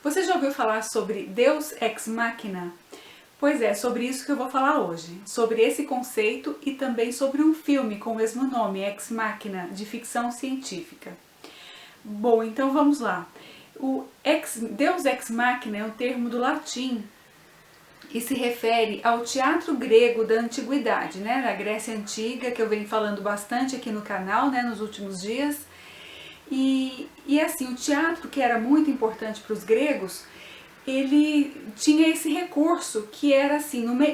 Você já ouviu falar sobre Deus Ex Machina? Pois é, sobre isso que eu vou falar hoje. Sobre esse conceito e também sobre um filme com o mesmo nome, Ex Machina, de ficção científica. Bom, então vamos lá. Deus Ex Machina é um termo do latim e se refere ao teatro grego da antiguidade, né, da Grécia Antiga, que eu venho falando bastante aqui no canal, né, nos últimos dias. E assim, o teatro, que era muito importante para os gregos, ele tinha esse recurso que era assim, numa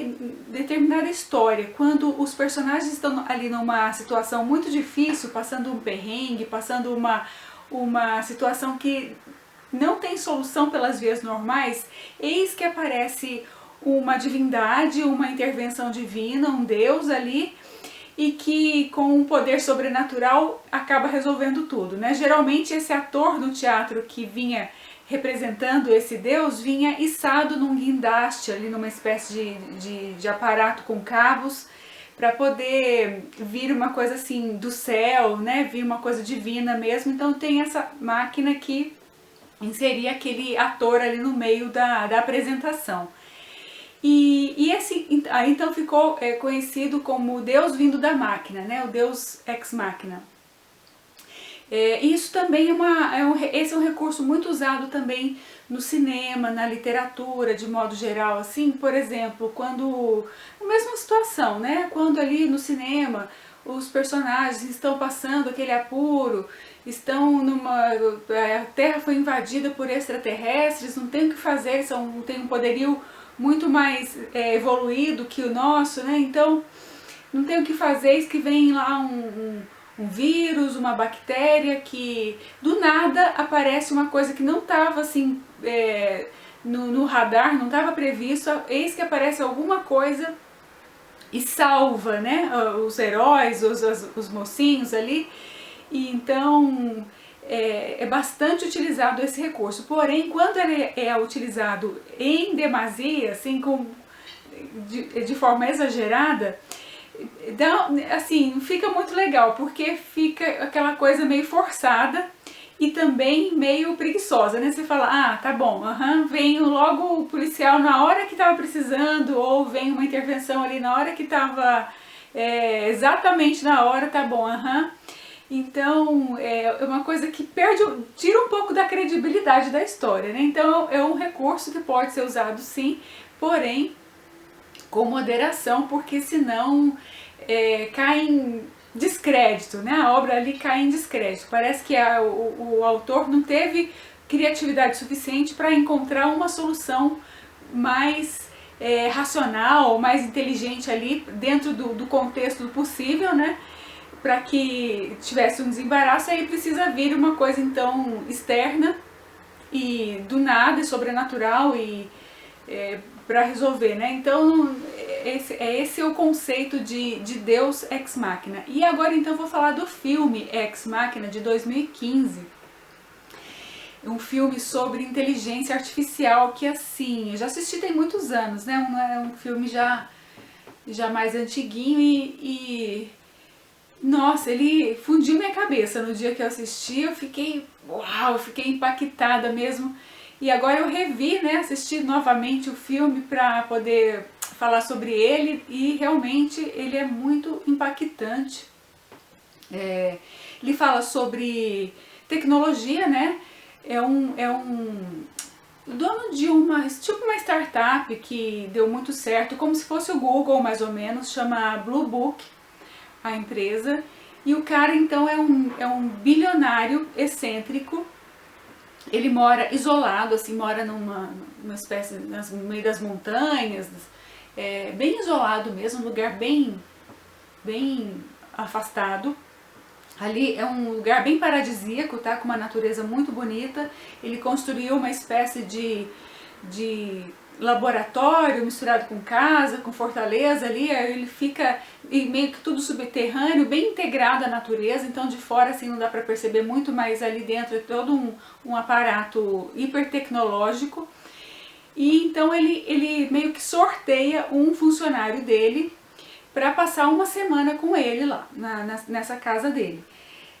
determinada história, quando os personagens estão ali numa situação muito difícil, passando um perrengue, passando uma situação que não tem solução pelas vias normais, eis que aparece uma divindade, uma intervenção divina, um deus ali, e que com um poder sobrenatural acaba resolvendo tudo, né? Geralmente esse ator no teatro que vinha representando esse deus vinha içado num guindaste, ali numa espécie de aparato com cabos, para poder vir uma coisa assim do céu, né? Vir uma coisa divina mesmo. Então tem essa máquina que inseria aquele ator ali no meio da apresentação. Aí então ficou conhecido como o Deus vindo da máquina, né? O Deus Ex Machina. Isso também esse é um recurso muito usado também no cinema, na literatura, de modo geral, assim, por exemplo, quando, a mesma situação, né? Quando ali no cinema os personagens estão passando aquele apuro, a Terra foi invadida por extraterrestres, não tem o que fazer, tem um poderio muito mais evoluído que o nosso, né? Então não tem o que fazer, eis que vem lá um vírus, uma bactéria, que do nada aparece uma coisa que não estava assim no radar, não estava previsto, eis que aparece alguma coisa e salva, né, os heróis, os mocinhos ali. E então é bastante utilizado esse recurso, porém quando ele é utilizado em demasia, assim, de forma exagerada, assim, fica muito legal, porque fica aquela coisa meio forçada e também meio preguiçosa, né? Você fala, ah, tá bom, vem logo o policial na hora que tava precisando, ou vem uma intervenção ali na hora que tava exatamente na hora, tá bom, Então é uma coisa que tira um pouco da credibilidade da história, né? Então é um recurso que pode ser usado sim, porém com moderação, porque senão cai em descrédito, né? A obra ali cai em descrédito. Parece que o autor não teve criatividade suficiente para encontrar uma solução mais racional, mais inteligente ali, dentro do contexto do possível, né? Para que tivesse um desembaraço, aí precisa vir uma coisa então externa e do nada, sobrenatural, e para resolver, né? Então esse é o conceito de Deus Ex Machina. E agora então eu vou falar do filme Ex Machina de 2015. Um filme sobre inteligência artificial que, assim, eu já assisti tem muitos anos, né? É um filme já mais antiguinho nossa, ele fundiu minha cabeça no dia que eu assisti. Eu fiquei, uau, fiquei impactada mesmo. E agora eu revi, né, assisti novamente o filme para poder falar sobre ele, e realmente ele é muito impactante. Ele fala sobre tecnologia, né? É um dono de uma startup que deu muito certo, como se fosse o Google mais ou menos, chama Blue Book, a empresa. E o cara então é um bilionário excêntrico. Ele mora isolado, assim, mora numa espécie, no meio das montanhas, bem isolado mesmo, um lugar bem afastado. Ali é um lugar bem paradisíaco, tá? Com uma natureza muito bonita. Ele construiu uma espécie de laboratório misturado com casa, com fortaleza ali. Ele fica meio que tudo subterrâneo, bem integrado à natureza. Então de fora assim não dá para perceber muito, mas ali dentro é todo um aparato hipertecnológico. E então ele meio que sorteia um funcionário dele para passar uma semana com ele lá, nessa casa dele.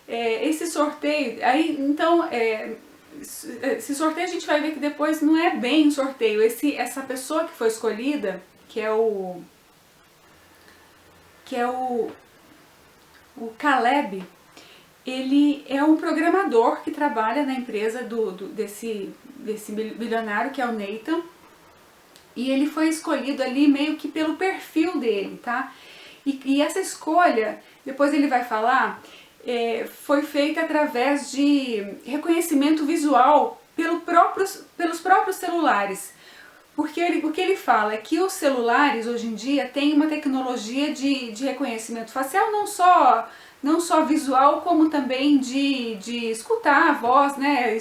Esse sorteio, aí então esse sorteio a gente vai ver que depois não é bem um sorteio. Essa pessoa que foi escolhida, que é o Caleb, ele é um programador que trabalha na empresa desse bilionário, que é o Nathan, e ele foi escolhido ali meio que pelo perfil dele, tá? E essa escolha, depois ele vai falar, foi feita através de reconhecimento visual pelos próprios celulares. Porque o que ele fala é que os celulares hoje em dia têm uma tecnologia de reconhecimento facial, não só visual, como também de escutar a voz, né?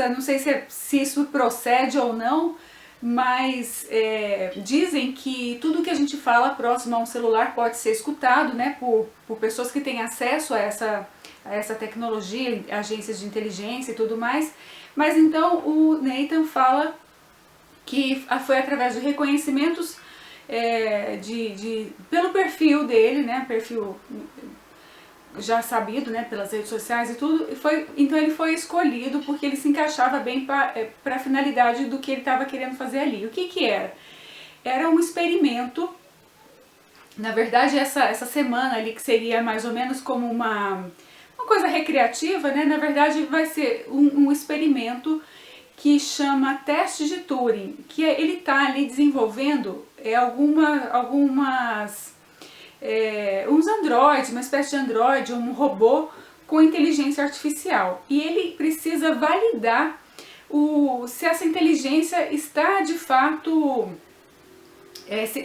Não sei se isso procede ou não, mas dizem que tudo que a gente fala próximo a um celular pode ser escutado, né, por pessoas que têm acesso a essa tecnologia, agências de inteligência e tudo mais. Mas então o Nathan fala que foi através de reconhecimentos pelo perfil dele, né, perfil já sabido, né, pelas redes sociais e tudo, então ele foi escolhido porque ele se encaixava bem para a finalidade do que ele estava querendo fazer ali. O que era? Era um experimento. Na verdade, essa semana ali, que seria mais ou menos como uma coisa recreativa, né, na verdade vai ser um experimento que chama teste de Turing, que ele está ali desenvolvendo uns androides, uma espécie de androide, um robô com inteligência artificial. E ele precisa validar se essa inteligência está de fato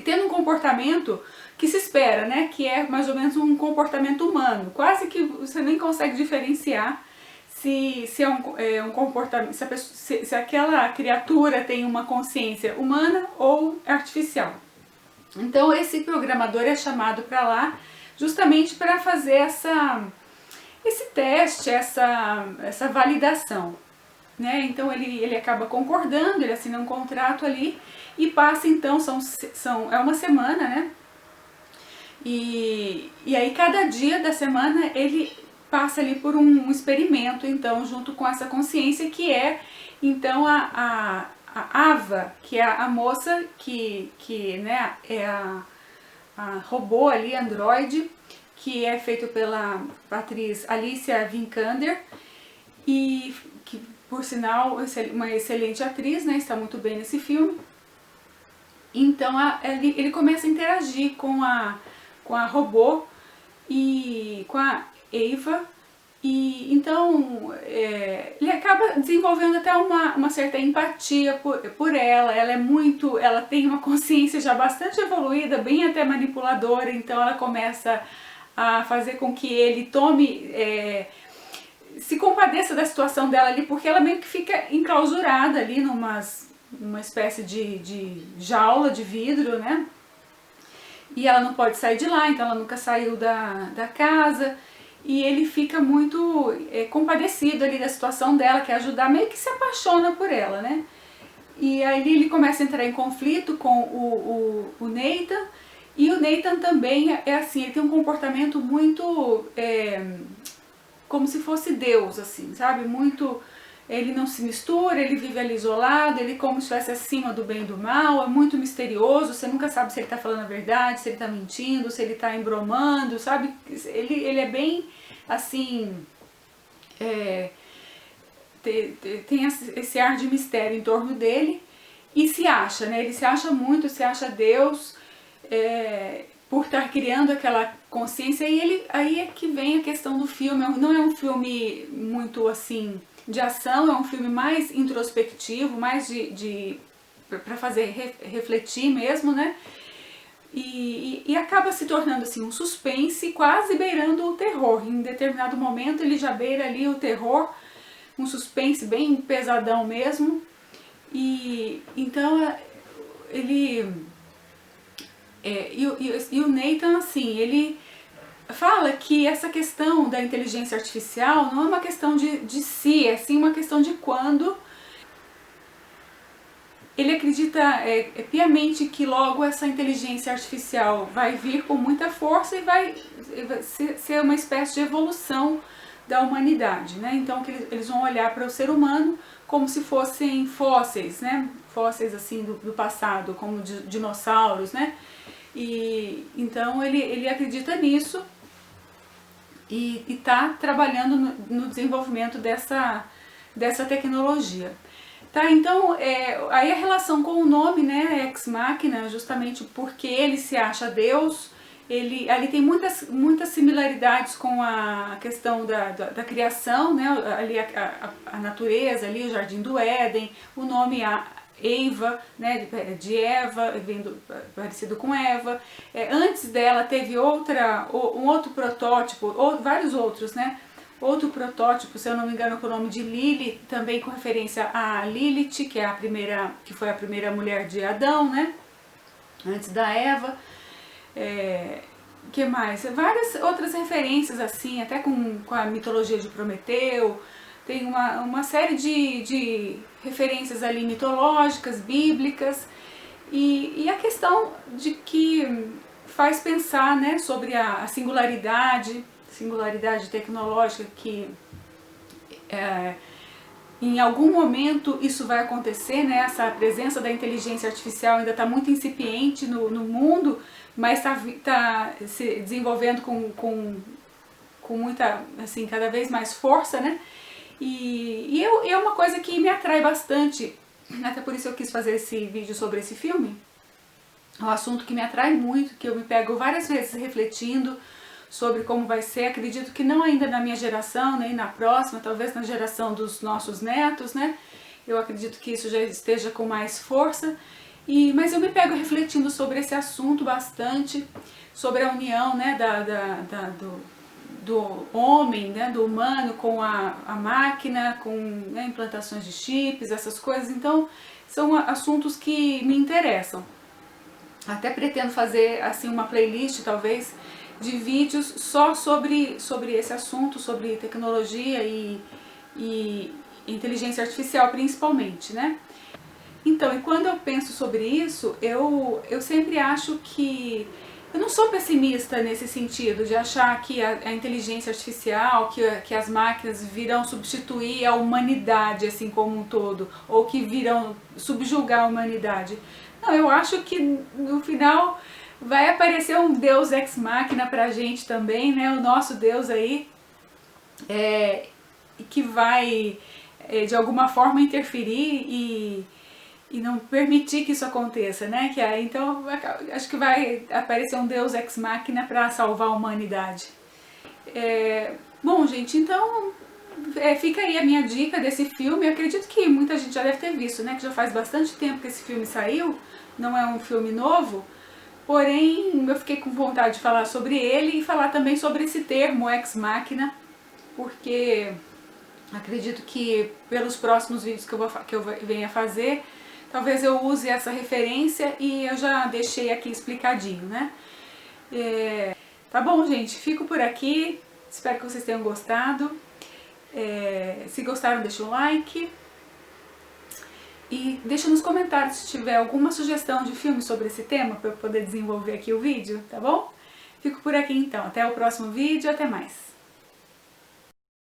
tendo um comportamento que se espera, né? Que é mais ou menos um comportamento humano. Quase que você nem consegue diferenciar se é um comportamento, se aquela criatura tem uma consciência humana ou artificial. Então esse programador é chamado para lá justamente para fazer esse teste, essa validação, né? Então ele acaba concordando, ele assina um contrato ali e passa, então, é uma semana, né? E aí cada dia da semana ele passa ali por um experimento, então, junto com essa consciência, que é então a Ava, que é a moça que né, é a robô ali, androide, que é feito pela atriz Alicia Vikander, e que, por sinal, uma excelente atriz, né, está muito bem nesse filme. Então ele começa a interagir com a robô e com a Ava, e então ele acaba desenvolvendo até uma certa empatia por ela. Ela tem uma consciência já bastante evoluída, bem até manipuladora, então ela começa a fazer com que ele se compadeça da situação dela ali, porque ela meio que fica enclausurada ali numa espécie de jaula de vidro, né? E ela não pode sair de lá, então ela nunca saiu da casa. E ele fica muito compadecido ali da situação dela, quer ajudar, meio que se apaixona por ela, né? E aí ele começa a entrar em conflito com o Nathan, e o Nathan também é assim, ele tem um comportamento muito como se fosse Deus, assim, sabe? Ele não se mistura, ele vive ali isolado, ele como se estivesse acima do bem e do mal, é muito misterioso, você nunca sabe se ele está falando a verdade, se ele está mentindo, se ele está embromando, sabe? Ele é bem, assim, tem esse ar de mistério em torno dele, e se acha, né? Ele se acha muito, se acha Deus, por estar criando aquela consciência, e aí é que vem a questão do filme. Não é um filme muito, assim, de ação, é um filme mais introspectivo, mais para fazer refletir mesmo, né? E acaba se tornando assim um suspense, quase beirando o terror. Em determinado momento ele já beira ali o terror, um suspense bem pesadão mesmo. E então e o Nathan, assim, ele fala que essa questão da inteligência artificial não é uma questão de si, é sim uma questão de quando. Ele acredita piamente que logo essa inteligência artificial vai vir com muita força e vai ser uma espécie de evolução da humanidade, né? Então que eles vão olhar para o ser humano como se fossem fósseis, né? Fósseis assim do passado, como dinossauros, né? E então ele acredita nisso e está trabalhando no desenvolvimento dessa tecnologia. Tá, então, aí a relação com o nome, né, Ex Machina, justamente porque ele se acha Deus, ali tem muitas similaridades com a questão da criação, né, ali a natureza, ali o Jardim do Éden, o nome Eva, né, de Eva, vindo parecido com Eva. Antes dela teve um outro protótipo, vários outros, né? Outro protótipo, se eu não me engano, com o nome de Lili, também com referência a Lilith, que foi a primeira mulher de Adão, né? Antes da Eva. Que mais? Várias outras referências assim, até com a mitologia de Prometeu. Tem uma série de referências ali mitológicas, bíblicas, e a questão de que faz pensar, né, sobre a singularidade tecnológica, que em algum momento isso vai acontecer, né, essa presença da inteligência artificial ainda está muito incipiente no mundo, mas está se desenvolvendo com muita, assim, cada vez mais força, né? E é uma coisa que me atrai bastante, até por isso eu quis fazer esse vídeo sobre esse filme. É um assunto que me atrai muito, que eu me pego várias vezes refletindo sobre como vai ser. Acredito que não ainda na minha geração, nem na próxima, talvez na geração dos nossos netos, né? Eu acredito que isso já esteja com mais força. Mas eu me pego refletindo sobre esse assunto bastante, sobre a união, né, do homem, né, do humano com a máquina, com, né, implantações de chips, essas coisas. Então são assuntos que me interessam. Até pretendo fazer assim uma playlist talvez de vídeos só sobre esse assunto, sobre tecnologia e inteligência artificial principalmente, né? Então, e quando eu penso sobre isso, eu sempre acho que eu não sou pessimista nesse sentido, de achar que a inteligência artificial, que as máquinas virão substituir a humanidade assim como um todo, ou que virão subjugar a humanidade. Não, eu acho que no final vai aparecer um Deus ex machina pra gente também, né? O nosso Deus aí, que vai de alguma forma interferir e não permitir que isso aconteça, né? Então acho que vai aparecer um Deus ex machina para salvar a humanidade. Bom, gente, então fica aí a minha dica desse filme. Eu acredito que muita gente já deve ter visto, né? Que já faz bastante tempo que esse filme saiu, não é um filme novo, porém eu fiquei com vontade de falar sobre ele e falar também sobre esse termo ex machina, porque acredito que pelos próximos vídeos que eu venha fazer, talvez eu use essa referência e eu já deixei aqui explicadinho, né? Tá bom, gente? Fico por aqui. Espero que vocês tenham gostado. Se gostaram, deixa um like. E deixa nos comentários se tiver alguma sugestão de filme sobre esse tema para eu poder desenvolver aqui o vídeo, tá bom? Fico por aqui então. Até o próximo vídeo. Até mais.